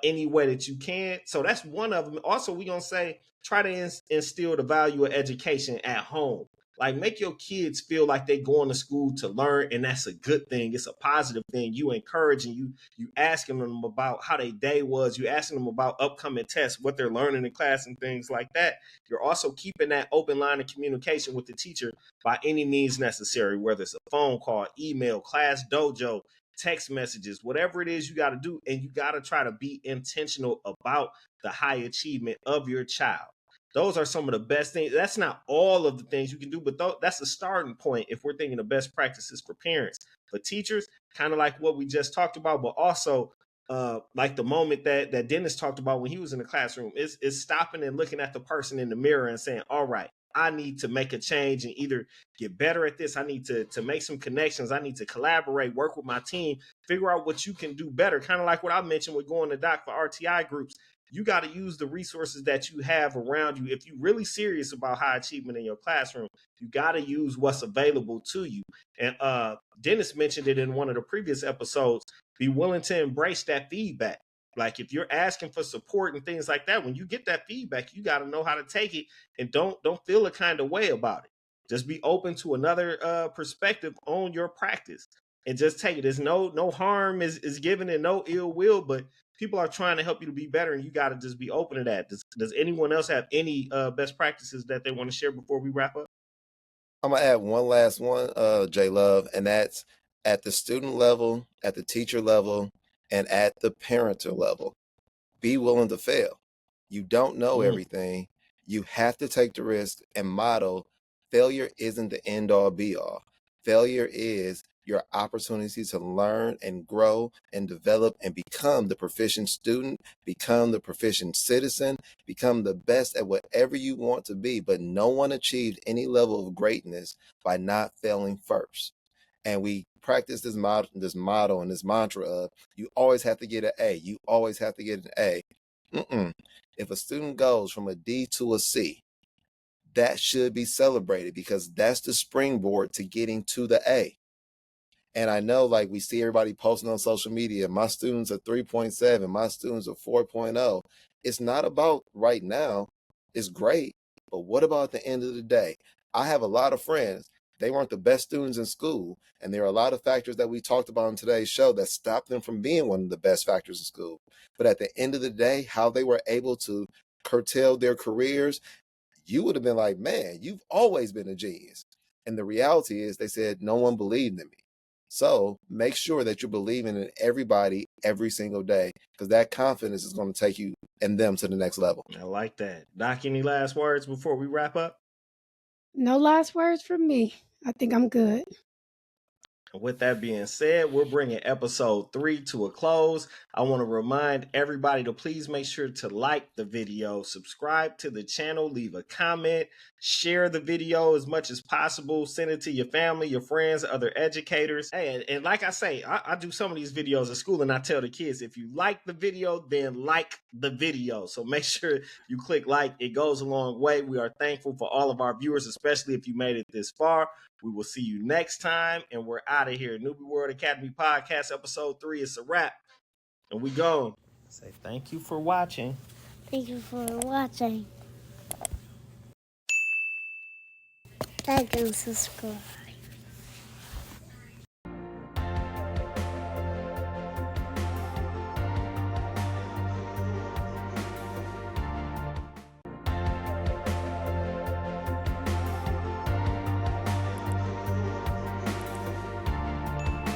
any way that you can. So that's one of them. Also, we're going to say, try to instill the value of education at home. Like, make your kids feel like they going to school to learn, and that's a good thing. It's a positive thing. You encouraging, you asking them about how their day was. You asking them about upcoming tests, what they're learning in class, and things like that. You're also keeping that open line of communication with the teacher by any means necessary, whether it's a phone call, email, class dojo, text messages, whatever it is you got to do. And you got to try to be intentional about the high achievement of your child. Those are some of the best things. That's not all of the things you can do, but that's a starting point if we're thinking of best practices for parents. For teachers, kind of like what we just talked about, but also like the moment that Dennis talked about when he was in the classroom, is stopping and looking at the person in the mirror and saying, all right, I need to make a change and either get better at this. I need to make some connections. I need to collaborate, work with my team, figure out what you can do better. Kind of like what I mentioned with going to Doc for RTI groups. You got to use the resources that you have around you. If you're really serious about high achievement in your classroom, you got to use what's available to you. And Dennis mentioned it in one of the previous episodes. Be willing to embrace that feedback. Like if you're asking for support and things like that, when you get that feedback, you got to know how to take it and don't feel a kind of way about it. Just be open to another perspective on your practice and just take it. There's no harm is given and no ill will, but people are trying to help you to be better, and you got to just be open to that. Does anyone else have any best practices that they want to share before we wrap up? I'm gonna add one last one, J Love, and that's at the student level, at the teacher level, and at the parental level. Be willing to fail. You don't know everything. You have to take the risk and model failure isn't the end all be all. Failure is your opportunity to learn and grow and develop and become the proficient student, become the proficient citizen, become the best at whatever you want to be. But no one achieved any level of greatness by not failing first. And we practice this model and this mantra of you always have to get an A. You always have to get an A. If a student goes from a D to a C, that should be celebrated because that's the springboard to getting to the A. And I know, like, we see everybody posting on social media, my students are 3.7, my students are 4.0. It's not about right now. It's great. But what about at the end of the day? I have a lot of friends. They weren't the best students in school. And there are a lot of factors that we talked about on today's show that stopped them from being one of the best factors in school. But at the end of the day, how they were able to curtail their careers, you would have been like, man, you've always been a genius. And the reality is they said, no one believed in me. So make sure that you're believing in everybody every single day, because that confidence is going to take you and them to the next level. I like that. Doc, any last words before we wrap up? No last words from me. I think I'm good. With that being said, we're bringing episode 3 to a close. I want to remind everybody to please make sure to like the video, subscribe to the channel, leave a comment, share the video as much as possible, send it to your family, your friends, other educators. Hey, and like I say, I do some of these videos at school and I tell the kids, if you like the video, then like the video. So make sure you click like. It goes a long way. We are thankful for all of our viewers, especially if you made it this far. We will see you next time, and we're out of here. N.U.B.Y World Academy Podcast, episode 3 is a wrap. And we go. Say thank you for watching. Thank you for watching. Like and subscribe.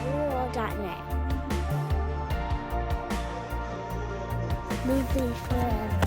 N.U.B.Y.net. Movie forever.